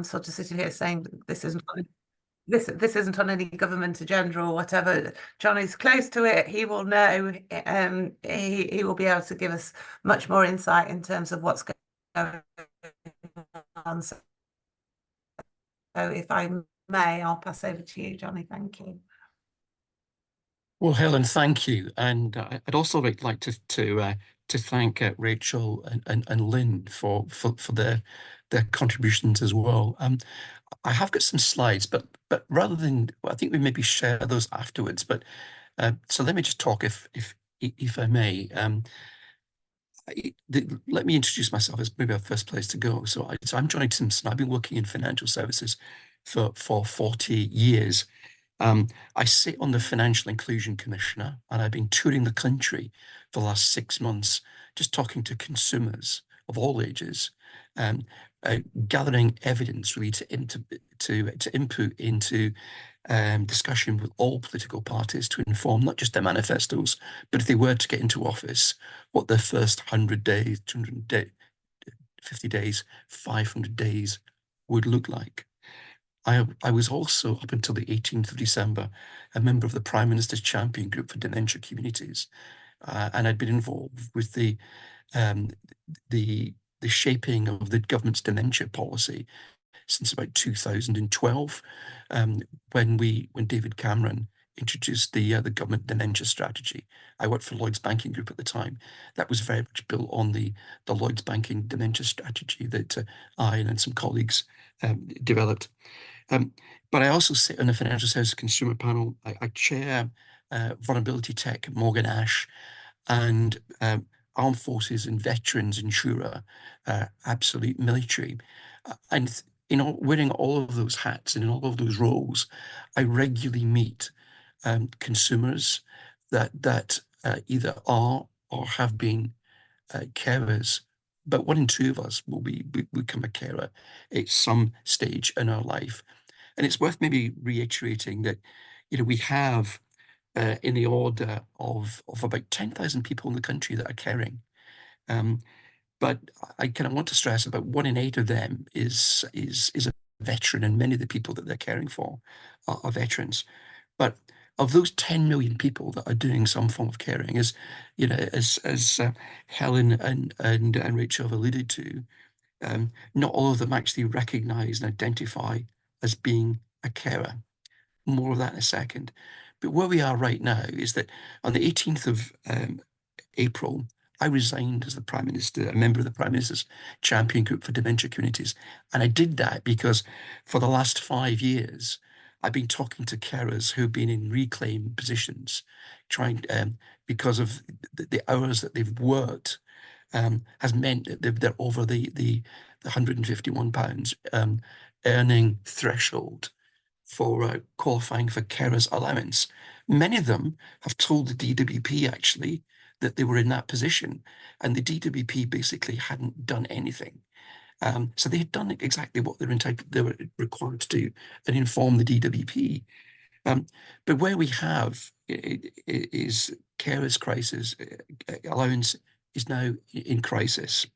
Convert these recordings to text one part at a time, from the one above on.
sort of sitting here saying this isn't on any government agenda or whatever. Johnny's close to it. He will know. He will be able to give us much more insight in terms of what's going on. So if I may, I'll pass over to you, Johnny. Thank you. Well, Helen, thank you. And I'd also like to thank Rachel and Lynn for their contributions as well. I have got some slides, but rather than, I think we maybe share those afterwards. But so let me just talk, if I may. Let me introduce myself as maybe our first place to go. So I'm Johnny Simpson. I've been working in financial services for 40 years. I sit on the Financial Inclusion Commissioner, and I've been touring the country for the last 6 months, just talking to consumers of all ages, gathering evidence really to input into discussion with all political parties to inform not just their manifestos, but if they were to get into office, what their first 100 days, 250 days, 500 days would look like. I was also, up until the 18th of December, a member of the Prime Minister's Champion Group for Dementia Communities, and I'd been involved with the shaping of the government's dementia policy since about 2012, when David Cameron introduced the government dementia strategy. I worked for Lloyds Banking Group at the time. That was very much built on the Lloyds Banking dementia strategy that I and some colleagues developed. But I also sit on the Financial Services Consumer Panel. I chair Vulnerability Tech at Morgan Ash, and Armed Forces and Veterans Insurer, Absolute Military. And wearing all of those hats and in all of those roles, I regularly meet consumers that either are or have been carers, but 1 in 2 of us will become a carer at some stage in our life. And it's worth maybe reiterating that, we have in the order of about 10,000 people in the country that are caring. But I kind of want to stress about 1 in 8 of them is a veteran, and many of the people that they're caring for are veterans. But of those 10 million people that are doing some form of caring, as Helen and Rachel have alluded to, not all of them actually recognise and identify as being a carer. More of that in a second. But where we are right now is that on the 18th of April, I resigned as the Prime Minister, a member of the Prime Minister's Champion Group for Dementia Communities. And I did that because for the last 5 years, I've been talking to carers who've been in reclaimed positions, trying because of the hours that they've worked has meant that they're over the £151 earning threshold for qualifying for carers allowance. Many of them have told the DWP actually that they were in that position, and the DWP basically hadn't done anything. So they had done exactly what they were required to do, and inform the DWP. But where we have is carers crisis allowance is now in crisis.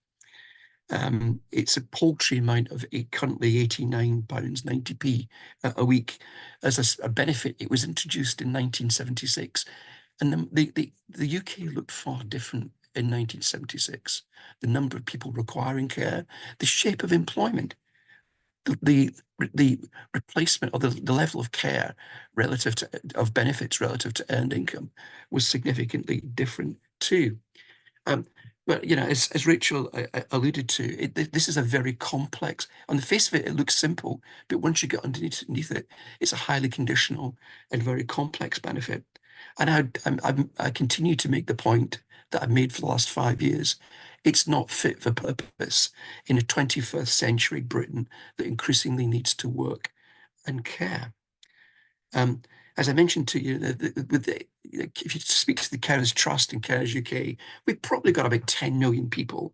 It's a paltry amount of currently £89.90 a week as a benefit. It was introduced in 1976, and the UK looked far different in 1976. The number of people requiring care, the shape of employment, the replacement or the level of care relative to of benefits relative to earned income was significantly different too. But as Rachel alluded to, this is a very complex. On the face of it, it looks simple, but once you get underneath it, it's a highly conditional and very complex benefit. And I continue to make the point that I've made for the last 5 years. It's not fit for purpose in a 21st century Britain that increasingly needs to work and care. As I mentioned to you, if you speak to the Carers Trust and Carers UK, we've probably got about 10 million people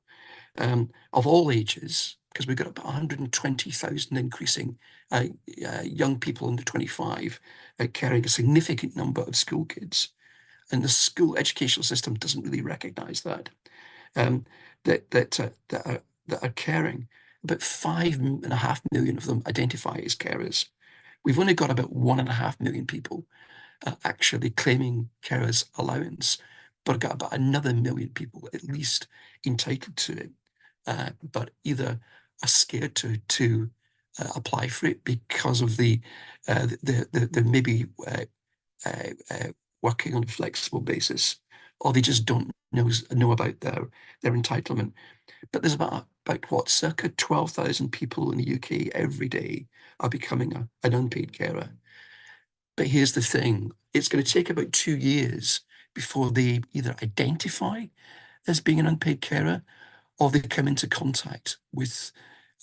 of all ages, because we've got about 120,000 increasing young people under 25 carrying a significant number of school kids. And the school educational system doesn't really recognise that are caring. about 5.5 million of them identify as carers. We've only got about 1.5 million people actually claiming carers allowance, but got about another million people at least entitled to it, but either are scared to apply for it because of the maybe working on a flexible basis, or they just don't know about their entitlement. But there's about what, circa 12,000 people in the UK every day are becoming an unpaid carer. But here's the thing, it's going to take about 2 years before they either identify as being an unpaid carer or they come into contact with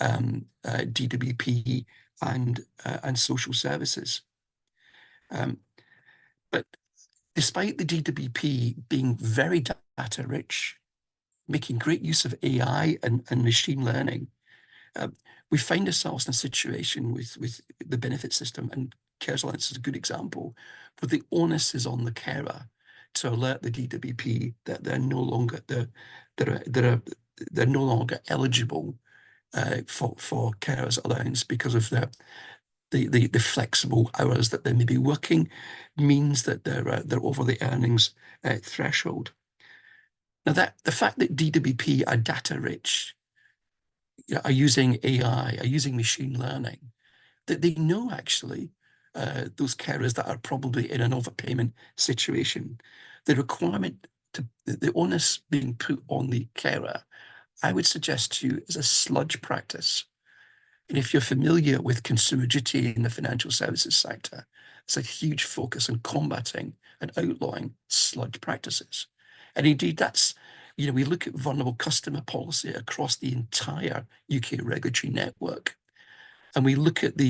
DWP and social services. But despite the DWP being very data rich, making great use of AI and machine learning, we find ourselves in a situation with the benefit system, and Carers Allowance is a good example, where the onus is on the carer to alert the DWP that they're no longer they're no longer eligible for carers allowance because of the flexible hours that they may be working means that they're over the earnings threshold. Now, the fact that DWP are data rich, are using AI, are using machine learning, that they know actually those carers that are probably in an overpayment situation, the requirement the onus being put on the carer, I would suggest to you, is a sludge practice. And if you're familiar with consumer duty in the financial services sector, it's a huge focus on combating and outlawing sludge practices. And indeed, that's, we look at vulnerable customer policy across the entire UK regulatory network. And we look at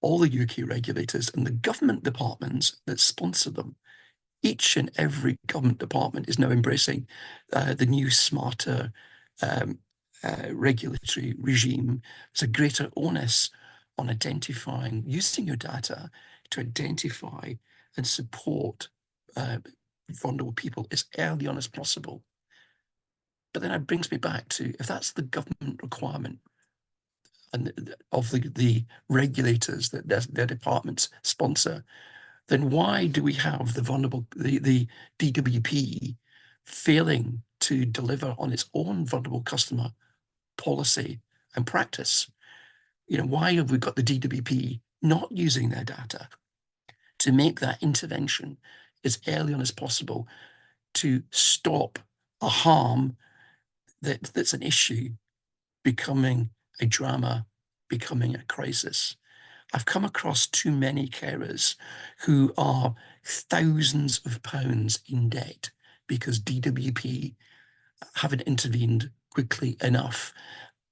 all the UK regulators and the government departments that sponsor them. Each and every government department is now embracing the new, smarter regulatory regime. There's a greater onus on identifying, using your data to identify and support vulnerable people as early on as possible. But then it brings me back to, if that's the government requirement and of the regulators that their departments sponsor, then why do we have the DWP failing to deliver on its own vulnerable customer policy and practice? Why have we got the DWP not using their data to make that intervention as early on as possible to stop a harm that's an issue becoming a drama, becoming a crisis? I've come across too many carers who are thousands of pounds in debt because DWP haven't intervened quickly enough.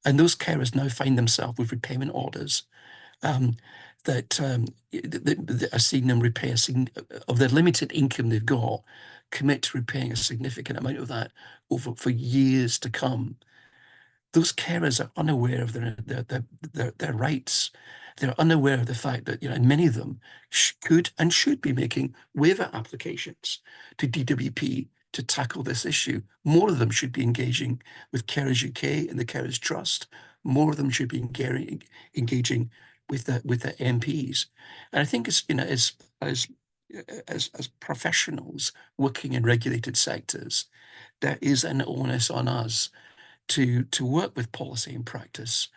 And those carers now find themselves with repayment orders that are seeing them repay of their limited income they've got, commit to repaying a significant amount of that for years to come. Those carers are unaware of their rights. They're unaware of the fact that many of them could and should be making waiver applications to DWP to tackle this issue. More of them should be engaging with Carers UK and the Carers Trust. More of them should be engaging with the MPs. And I think as professionals working in regulated sectors, there is an onus on us to work with policy and practice.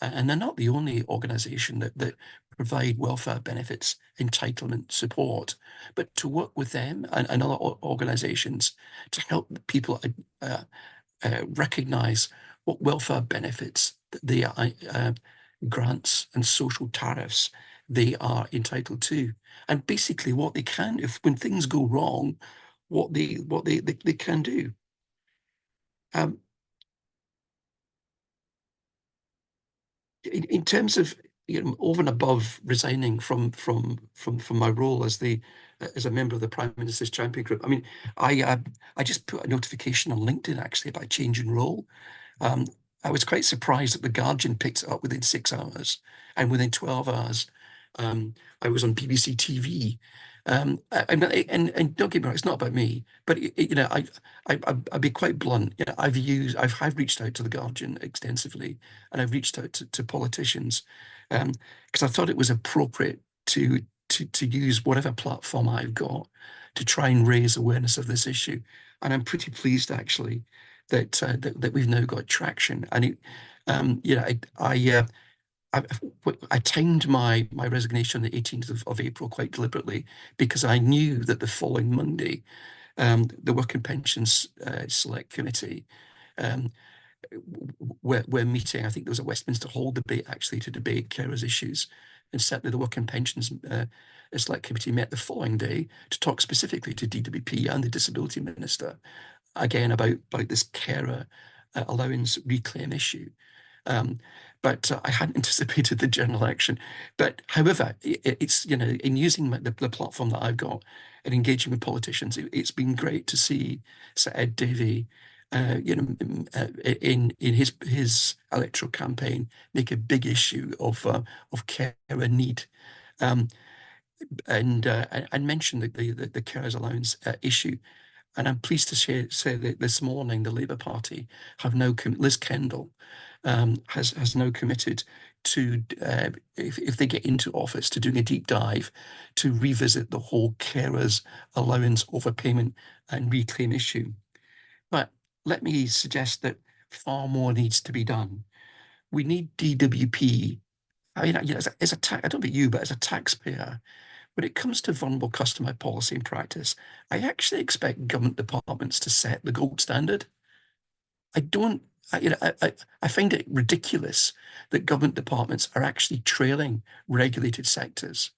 And they're not the only organisation that provide welfare benefits, entitlement support, but to work with them and other organisations to help people recognise what welfare benefits they are, grants and social tariffs they are entitled to, and basically what they can, when things go wrong, what they can do. In terms of over and above resigning from my role as a member of the Prime Minister's Champion Group, I mean, I just put a notification on LinkedIn actually about changing role. I was quite surprised that the Guardian picked it up within 6 hours, and within 12 hours, I was on BBC TV. And don't get me wrong, it's not about me, but I'd be quite blunt. I've reached out to the Guardian extensively, and I've reached out to politicians, because I thought it was appropriate to use whatever platform I've got to try and raise awareness of this issue. And I'm pretty pleased actually that we've now got traction. And I, I timed my resignation on the 18th of April quite deliberately, because I knew that the following Monday, the Work and Pensions Select Committee um, we're meeting. I think there was a Westminster Hall debate actually to debate carers issues, and certainly the Work and Pensions Select Committee met the following day to talk specifically to DWP and the Disability Minister again about this carer allowance reclaim issue. But I hadn't anticipated the general election. But however, it's, in using the platform that I've got and engaging with politicians, it's been great to see Sir Ed Davey, in his electoral campaign, make a big issue of carer need, um, and mention the carers allowance issue. And I'm pleased to say that this morning the Labour Party have now Liz Kendall has now committed to, if they get into office, to doing a deep dive to revisit the whole carers allowance overpayment and reclaim issue. But let me suggest that far more needs to be done. We need DWP. I mean, as a I don't think you, but as a taxpayer, when it comes to vulnerable customer policy and practice, I actually expect government departments to set the gold standard. I don't, I find it ridiculous that government departments are actually trailing regulated sectors.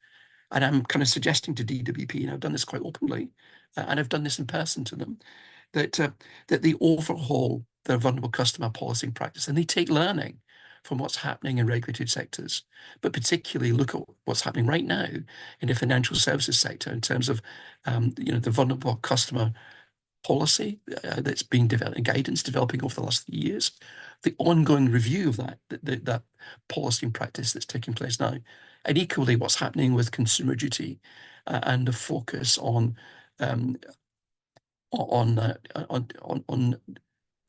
And I'm kind of suggesting to DWP, and I've done this quite openly, and I've done this in person to them, that they overhaul their vulnerable customer policy and practice, and they take learning from what's happening in regulated sectors, but particularly look at what's happening right now in the financial services sector in terms of, the vulnerable customer policy that's being developed, guidance developing over the last few years, the ongoing review of that policy and practice that's taking place now, and equally what's happening with consumer duty and the focus on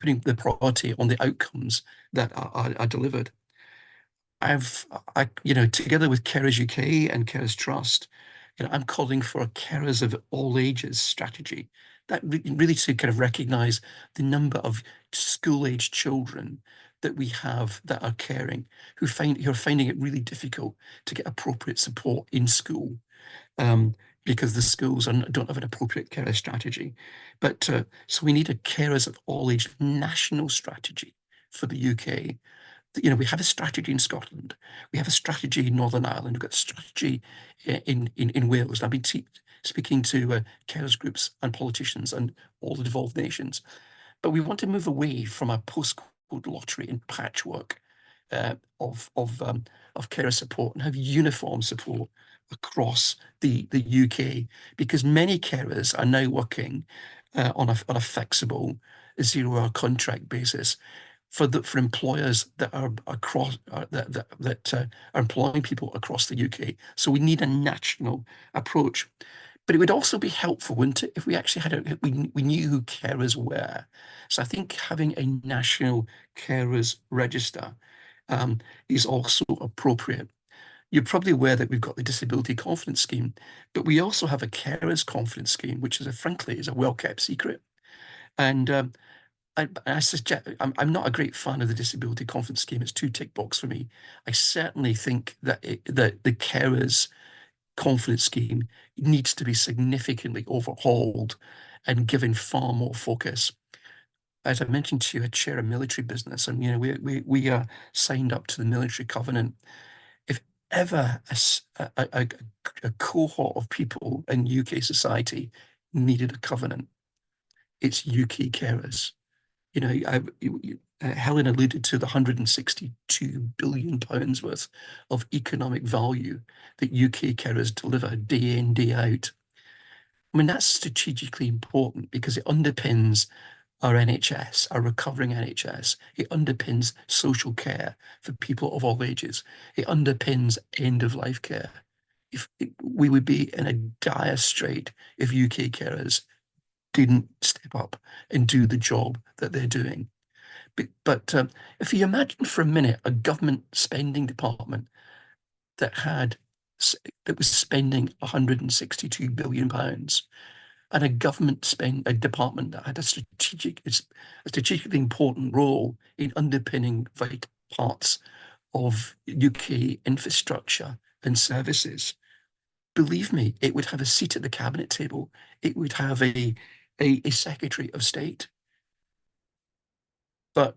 putting the priority on the outcomes that are delivered. Together with Carers UK and Carers Trust, I'm calling for a carers of all ages strategy that really to kind of recognise the number of school-aged children that we have that are caring, who are finding it really difficult to get appropriate support in school, because the schools don't have an appropriate carer strategy. But so we need a carers of all age national strategy for the UK. We have a strategy in Scotland, we have a strategy in Northern Ireland, we've got a strategy in Wales. And I've been speaking to carers groups and politicians and all the devolved nations. But we want to move away from a postcode lottery and patchwork of carer support and have uniform support across the UK, because many carers are now working on a flexible 0-hour contract basis for employers that are across that are employing people across the UK. So we need a national approach. But it would also be helpful, wouldn't it, if we actually we knew who carers were. So I think having a national carers register is also appropriate. You're probably aware that we've got the Disability Confidence Scheme, but we also have a Carers Confidence Scheme, which frankly is a well-kept secret. And I suggest I'm not a great fan of the Disability Confidence Scheme. It's too tick box for me. I certainly think that the Carers Confidence Scheme needs to be significantly overhauled and given far more focus. As I mentioned to you, I chair a military business, and we are signed up to the military covenant. If ever a cohort of people in UK society needed a covenant, it's UK carers. Helen alluded to the £162 billion worth of economic value that UK carers deliver day in, day out. I mean, that's strategically important because it underpins our NHS, our recovering NHS. It underpins social care for people of all ages. It underpins end-of-life care. we would be in a dire strait if UK carers didn't step up and do the job that they're doing. But if you imagine for a minute a government spending department that was spending £162 billion, and a department that had a strategically important role in underpinning vital parts of UK infrastructure and services. Believe me, it would have a seat at the cabinet table. It would have a Secretary of State. But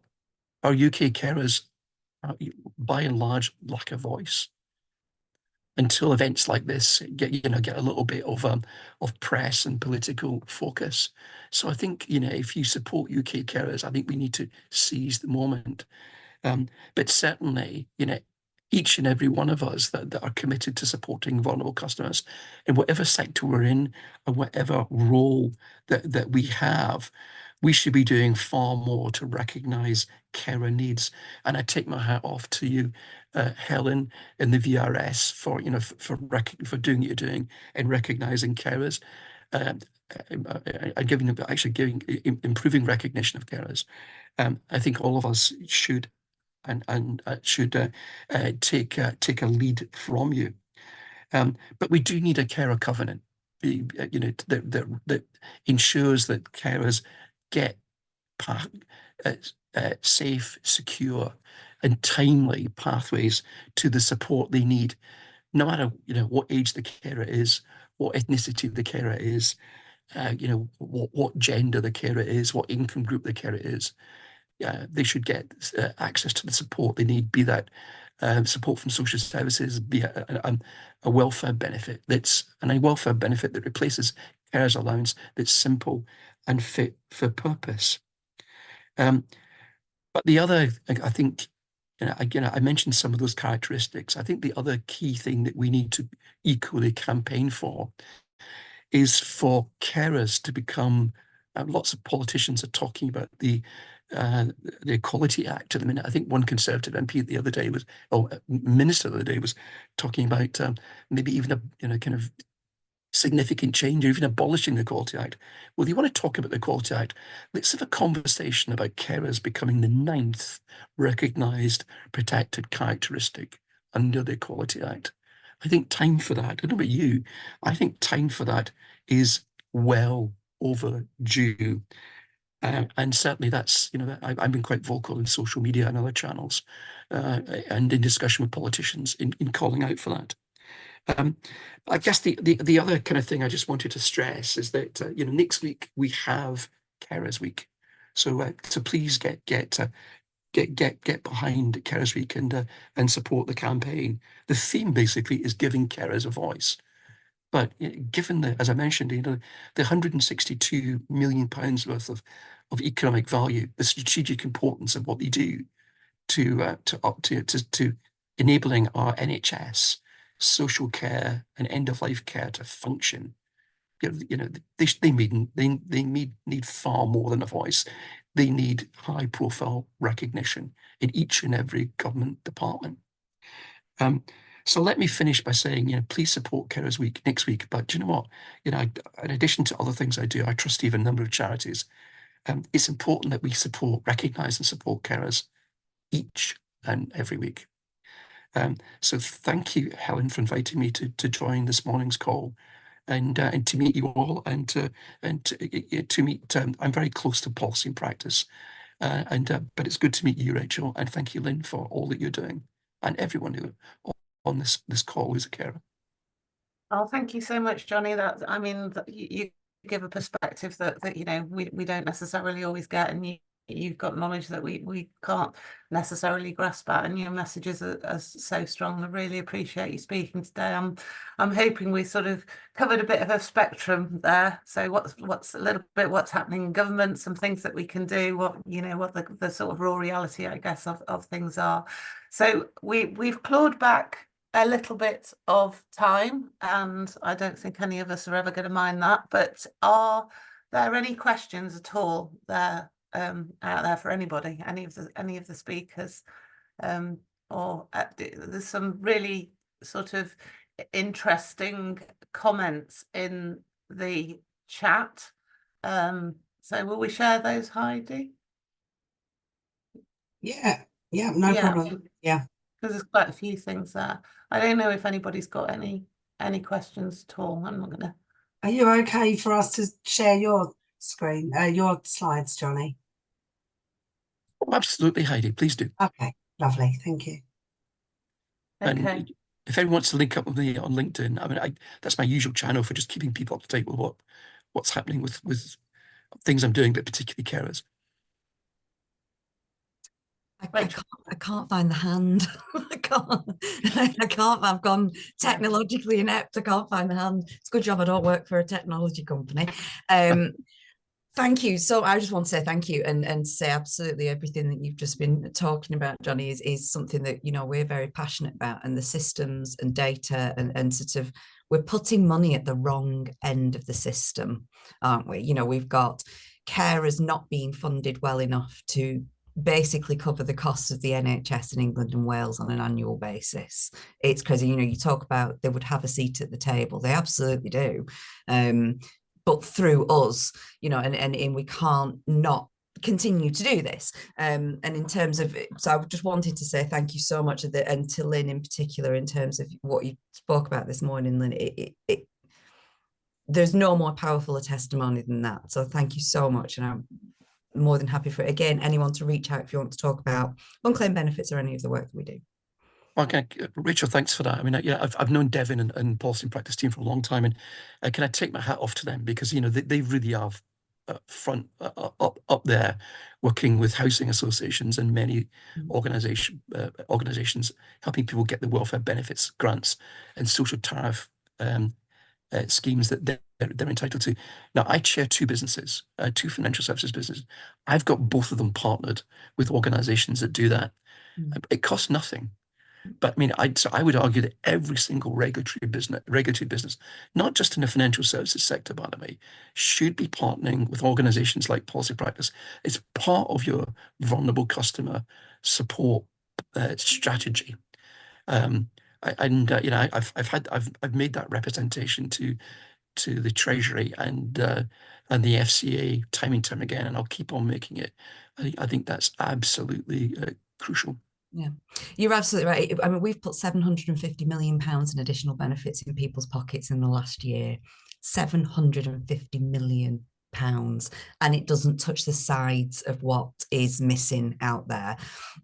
our UK carers, by and large, lack a voice until events like this get a little bit of press and political focus. So I think, if you support UK carers, I think we need to seize the moment. But certainly, each and every one of us that are committed to supporting vulnerable customers in whatever sector we're in and whatever role that we have, we should be doing far more to recognise carer needs. And I take my hat off to you, Helen, in the VRS for doing what you're doing and recognising carers. And improving recognition of carers. I think all of us should take a lead from you. But we do need a carer covenant, that ensures that carers get safe, secure, and timely pathways to the support they need, no matter what age the carer is, what ethnicity the carer is, what gender the carer is, what income group the carer is. They should get access to the support they need, be that support from social services, be a welfare benefit a welfare benefit that replaces carers allowance, that's simple and fit for purpose. But the other, I think, again, I mentioned some of those characteristics. I think the other key thing that we need to equally campaign for is for carers to become. Lots of politicians are talking about the Equality Act at the minute. I think one Conservative MP the other day Minister the other day was talking about maybe even a kind of significant change or even abolishing the Equality Act. Well, if you want to talk about the Equality Act, let's have a conversation about carers becoming the 9th recognised protected characteristic under the Equality Act. I think time for that, I don't know about you, I think time for that is well overdue. And certainly that's, I've been quite vocal in social media and other channels and in discussion with politicians in calling out for that. I guess the other kind of thing I just wanted to stress is that next week we have Carers Week, so please get behind Carers Week and support the campaign. The theme basically is giving carers a voice. But given as I mentioned, the £162 million worth of economic value, the strategic importance of what they do to enabling our NHS, social care, and end-of-life care to function, they need far more than a voice. They need high-profile recognition in each and every government department. So let me finish by saying, please support Carers Week next week. But do you know what? In addition to other things I do, I trustee of a number of charities. It's important that we recognise and support carers each and every week. So thank you, Helen, for inviting me to join this morning's call and to meet you all and to meet. I'm very close to policy and practice, but it's good to meet you, Rachel, and thank you, Lynn, for all that you're doing, and everyone who on this call is a carer. Oh, thank you so much, Johnny. You give a perspective that we don't necessarily always get, and you've got knowledge that we can't necessarily grasp at, and your messages are so strong. I really appreciate you speaking today. I'm hoping we sort of covered a bit of a spectrum there. So what's a little bit what's happening in government, some things that we can do, what the sort of raw reality, I guess, of things are. So we've clawed back a little bit of time, and I don't think any of us are ever going to mind that. But are there any questions at all there out there for anybody, any of the speakers, or there's some really sort of interesting comments in the chat. So will we share those, Heidi? Yeah, no Yeah. problem. Yeah. Because there's quite a few things there. I don't know if anybody's got any questions at all. I'm not gonna. Are you okay for us to share your screen, your slides, Johnny? Oh, absolutely, Heidi, please do. Okay, lovely. Thank you. Okay. And if anyone wants to link up with me on LinkedIn, I mean, that's my usual channel for just keeping people up to date with what's happening with things I'm doing, but particularly carers. I can't find the hand. I can't. I've gone technologically inept. I can't find the hand. It's a good job I don't work for a technology company. Thank you. So I just want to say thank you and say absolutely everything that you've just been talking about, Johnny, is something that, you know, we're very passionate about, and the systems and data and sort of, we're putting money at the wrong end of the system, aren't we? You know, we've got carers not being funded well enough to basically cover the costs of the NHS in England and Wales on an annual basis. It's crazy. You know, you talk about they would have a seat at the table. They absolutely do. But through us, you know, and we can't not continue to do this. And in terms of, so I just wanted to say thank you so much, and to Lynn in particular, in terms of what you spoke about this morning, Lynn. There's no more powerful a testimony than that. So thank you so much. And I'm more than happy for, again, anyone to reach out if you want to talk about unclaimed benefits or any of the work that we do. Okay, Rachel, thanks for that. I mean, yeah, I've known Devin and policy and practice team for a long time, and can I take my hat off to them, because, you know, they really are up there working with housing associations and many organizations, helping people get the welfare benefits, grants, and social tariff schemes that they're entitled to. Now, I chair two businesses, two financial services businesses. I've got both of them partnered with organizations that do that. It costs nothing. But I mean, I would argue that every single regulatory business, not just in the financial services sector, by the way, should be partnering with organizations like Policy Practice. It's part of your vulnerable customer support strategy. You know, I've made that representation to the Treasury and the FCA time and time again, and I'll keep on making it. I think that's absolutely crucial. Yeah, you're absolutely right. I mean, we've put £750 million in additional benefits in people's pockets in the last year. £750 million. And it doesn't touch the sides of what is missing out there.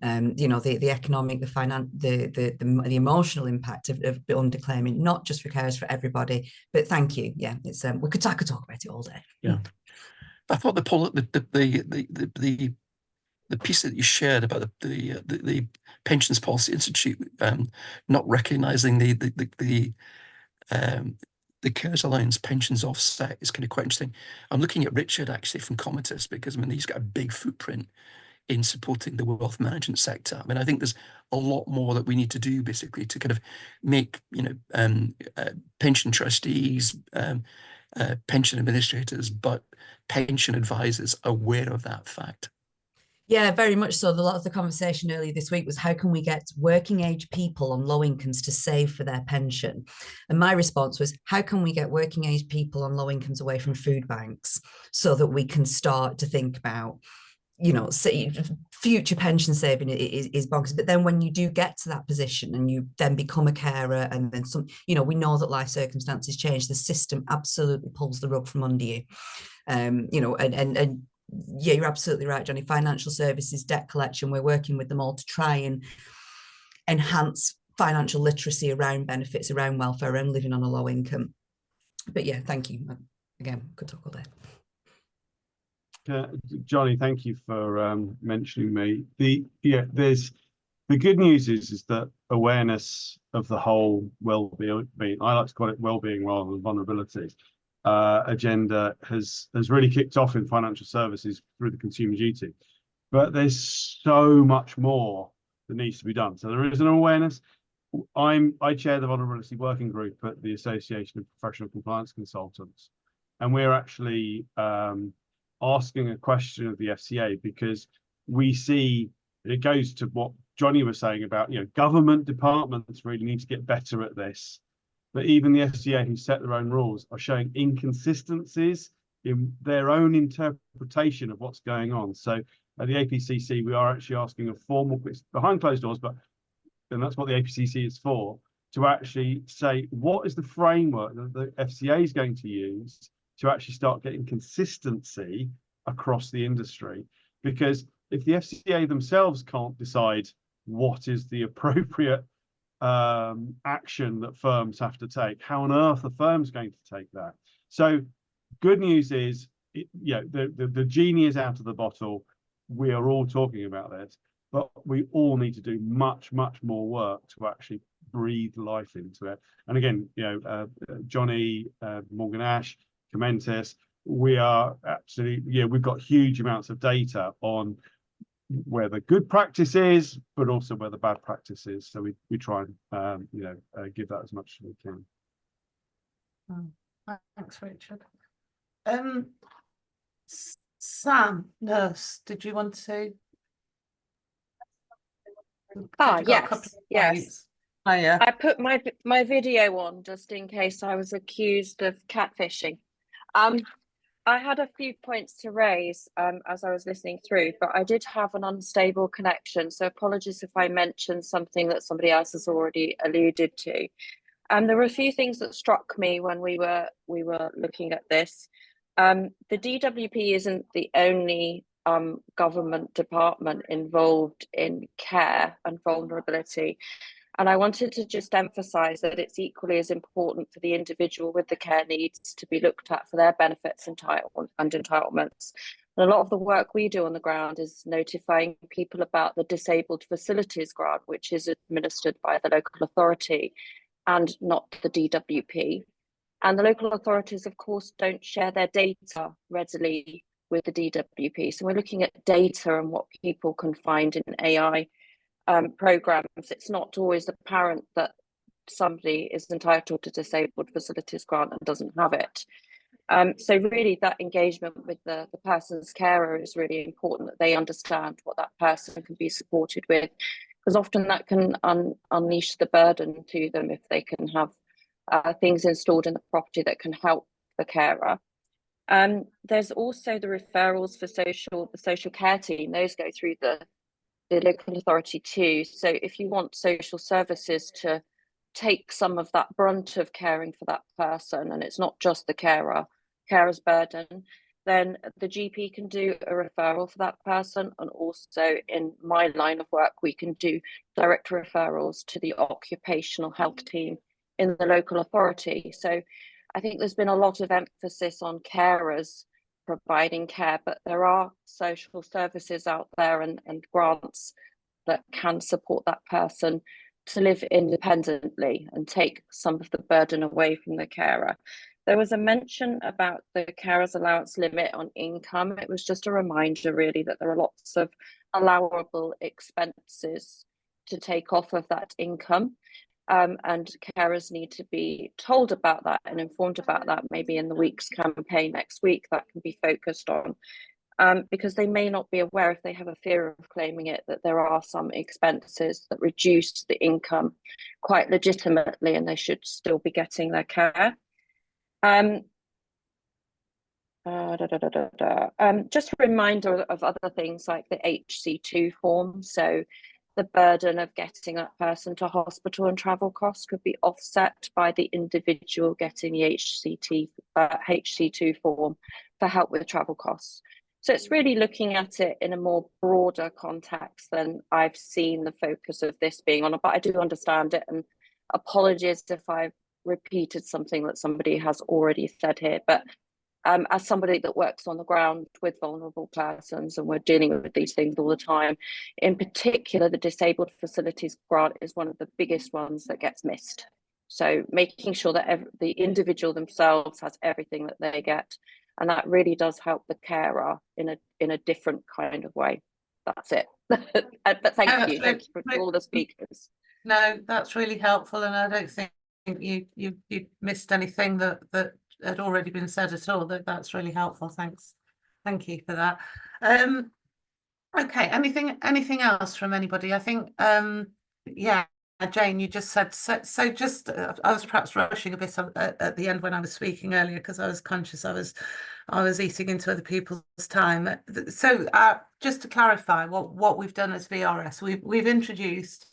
You know, the economic, the emotional impact of underclaiming, not just for carers, for everybody. But thank you. Yeah, it's I could talk about it all day. Yeah, I thought the piece that you shared about the Pensions Policy Institute not recognising the Carers Allowance pensions offset is kind of quite interesting. I'm looking at Richard actually from Comitas, because I mean he's got a big footprint in supporting the wealth management sector. I mean, I think there's a lot more that we need to do basically to kind of make, you know, pension trustees, pension administrators, but pension advisors aware of that fact. Yeah, very much so. A lot of the conversation earlier this week was, how can we get working age people on low incomes to save for their pension? And my response was, how can we get working age people on low incomes away from food banks so that we can start to think about, you know, future pension saving is bonkers. But then when you do get to that position and you then become a carer, and then some, you know, we know that life circumstances change, the system absolutely pulls the rug from under you. You know, and yeah, you're absolutely right, Johnny. Financial services, debt collection, we're working with them all to try and enhance financial literacy around benefits, around welfare, around living on a low income. But yeah, thank you. Again, could talk all day. Johnny, thank you for mentioning me. The good news is that awareness of the whole well-being, I like to call it well-being rather than vulnerability, agenda has really kicked off in financial services through the Consumer Duty. But there's so much more that needs to be done. So there is an awareness. I chair the Vulnerability Working Group at the Association of Professional Compliance Consultants, and we're actually asking a question of the FCA, because we see, it goes to what Johnny was saying about, you know, government departments really need to get better at this. but even the FCA, who set their own rules, are showing inconsistencies in their own interpretation of what's going on. So at the APCC, we are actually asking a formal, it's behind closed doors, but and that's what the APCC is for, to actually say what is the framework that the FCA is going to use to actually start getting consistency across the industry. Because if the FCA themselves can't decide what is the appropriate action that firms have to take, how on earth are firms going to take that? So good news is, the genie is out of the bottle. We are all talking about this, but we all need to do much more work to actually breathe life into it. And again, Johnny, Morgan Ash, Commentis, we are absolutely, we've got huge amounts of data on where the good practice is, but also where the bad practice is. So we try and give that as much as we can. Thanks, Richard. Sam, nurse, did you want to? Yes. Oh, yeah. I put my video on just in case I was accused of catfishing. I had a few points to raise as I was listening through, but I did have an unstable connection, so apologies if I mentioned something that somebody else has already alluded to. There were a few things that struck me when we were looking at this. The DWP isn't the only government department involved in care and vulnerability. And I wanted to just emphasize that it's equally as important for the individual with the care needs to be looked at for their benefits and entitlements. And a lot of the work we do on the ground is notifying people about the Disabled Facilities Grant, which is administered by the local authority and not the DWP. And the local authorities, of course, don't share their data readily with the DWP. So we're looking at data and what people can find in AI programs. It's not always apparent that somebody is entitled to Disabled Facilities Grant and doesn't have it. So really that engagement with the person's carer is really important, that they understand what that person can be supported with, because often that can unleash the burden to them if they can have things installed in the property that can help the carer. There's also the referrals for the social care team. Those go through the local authority too. So if you want social services to take some of that brunt of caring for that person, and it's not just the carer's burden, then the GP can do a referral for that person. And also in my line of work, we can do direct referrals to the occupational health team in the local authority. So I think there's been a lot of emphasis on carers providing care, but there are social services out there and grants that can support that person to live independently and take some of the burden away from the carer. There was a mention about the carer's allowance limit on income. It was just a reminder really that there are lots of allowable expenses to take off of that income. And carers need to be told about that and informed about that, maybe in the week's campaign next week that can be focused on, because they may not be aware, if they have a fear of claiming it, that there are some expenses that reduce the income quite legitimately and they should still be getting their care. Just a reminder of other things like the HC2 form. So the burden of getting that person to hospital and travel costs could be offset by the individual getting the HC2 form for help with travel costs. So it's really looking at it in a more broader context than I've seen the focus of this being on, but I do understand it, and apologies if I've repeated something that somebody has already said here. But as somebody that works on the ground with vulnerable persons, and we're dealing with these things all the time, in particular, the Disabled Facilities Grant is one of the biggest ones that gets missed. So making sure that the individual themselves has everything that they get, and that really does help the carer in a different kind of way. That's it. But thank you for all the speakers. No, that's really helpful, and I don't think you missed anything that had already been said at all. That's really helpful. Thanks. Thank you for that. Okay, anything else from anybody? I think yeah, Jane, you just said so. Just I was perhaps rushing a bit at the end when I was speaking earlier because I was conscious I was eating into other people's time. So just to clarify, what we've done as VRS, we've introduced.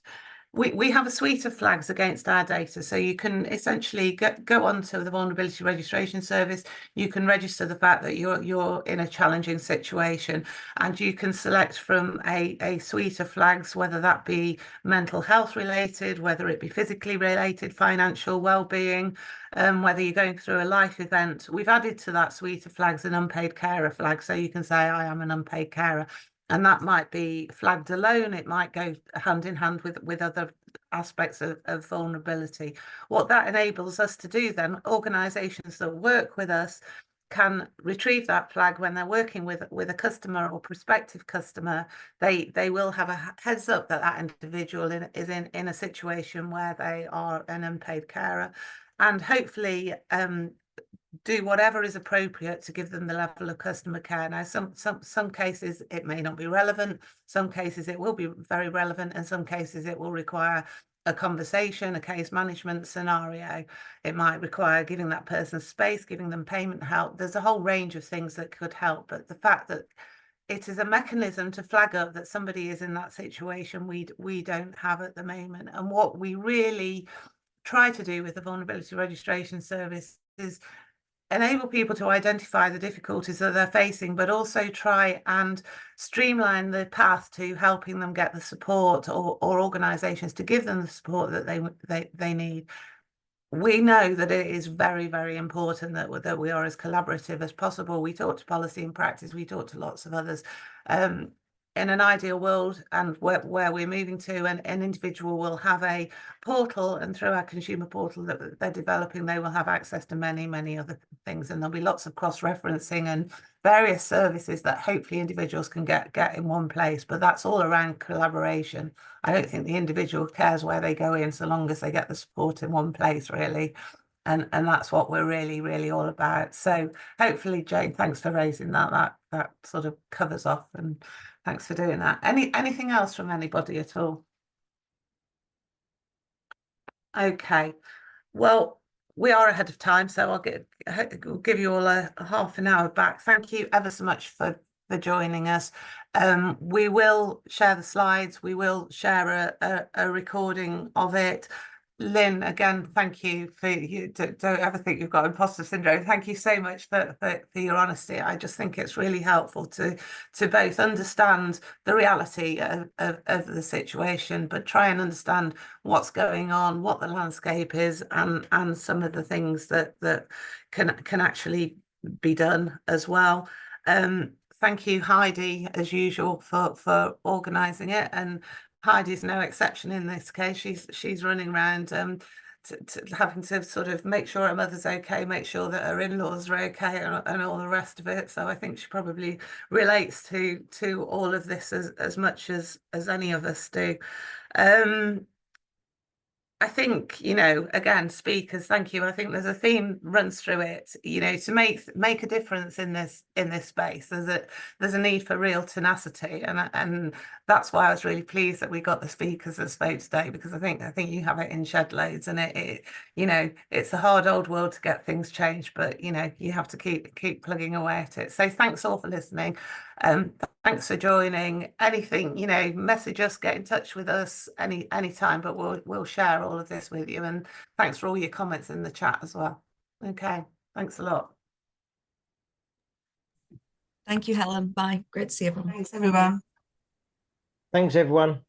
We have a suite of flags against our data, so you can essentially go onto the vulnerability registration service. You can register the fact that you're in a challenging situation, and you can select from a suite of flags, whether that be mental health related, whether it be physically related, financial well-being, whether you're going through a life event. We've added to that suite of flags an unpaid carer flag, so you can say I am an unpaid carer. And that might be flagged alone. It might go hand in hand with other aspects of vulnerability. What that enables us to do then, organisations that work with us can retrieve that flag when they're working with a customer or prospective customer. They will have a heads up that that individual is in a situation where they are an unpaid carer, and hopefully do whatever is appropriate to give them the level of customer care. Now, some cases it may not be relevant, some cases it will be very relevant, and some cases it will require a conversation, a case management scenario. It might require giving that person space, giving them payment help. There's a whole range of things that could help, but the fact that it is a mechanism to flag up that somebody is in that situation we don't have at the moment. And what we really try to do with the vulnerability registration service is enable people to identify the difficulties that they're facing, but also try and streamline the path to helping them get the support, or organisations to give them the support that they need. We know that it is very, very important that we are as collaborative as possible. We talk to policy and practice, we talk to lots of others. In an ideal world, and where we're moving to, an individual will have a portal, and through our consumer portal that they're developing, they will have access to many, many other things, and there'll be lots of cross-referencing and various services that hopefully individuals can get in one place. But that's all around collaboration. I don't think the individual cares where they go in, so long as they get the support in one place, really. And that's what we're really, really all about. So hopefully, Jane, thanks for raising that sort of covers off, and thanks for doing that. Anything else from anybody at all? Okay, well, we are ahead of time, so I'll give you all a half an hour back. Thank you ever so much for joining us. We will share the slides. We will share a recording of it. Lynn, again, thank you for you. Don't ever think you've got imposter syndrome. Thank you so much for your honesty. I just think it's really helpful to both understand the reality of the situation, but try and understand what's going on, what the landscape is, and some of the things that can actually be done as well. Thank you, Heidi, as usual, for organising it, and Heidi's no exception in this case. She's running around having to sort of make sure her mother's okay, make sure that her in-laws are okay, and all the rest of it. So I think she probably relates to all of this as much as any of us do. I think, again, speakers, thank you. I think there's a theme runs through it, to make a difference in this space. There's a need for real tenacity, and that's why I was really pleased that we got the speakers that spoke today, because I think you have it in shed loads, and it's a hard old world to get things changed, but you have to keep plugging away at it. So thanks all for listening. Thanks for joining. Anything, message us, get in touch with us anytime, but we'll share all of this with you. And thanks for all your comments in the chat as well. Okay, thanks a lot. Thank you, Helen. Bye. Great to see everyone. Thanks, everyone. Thanks, everyone.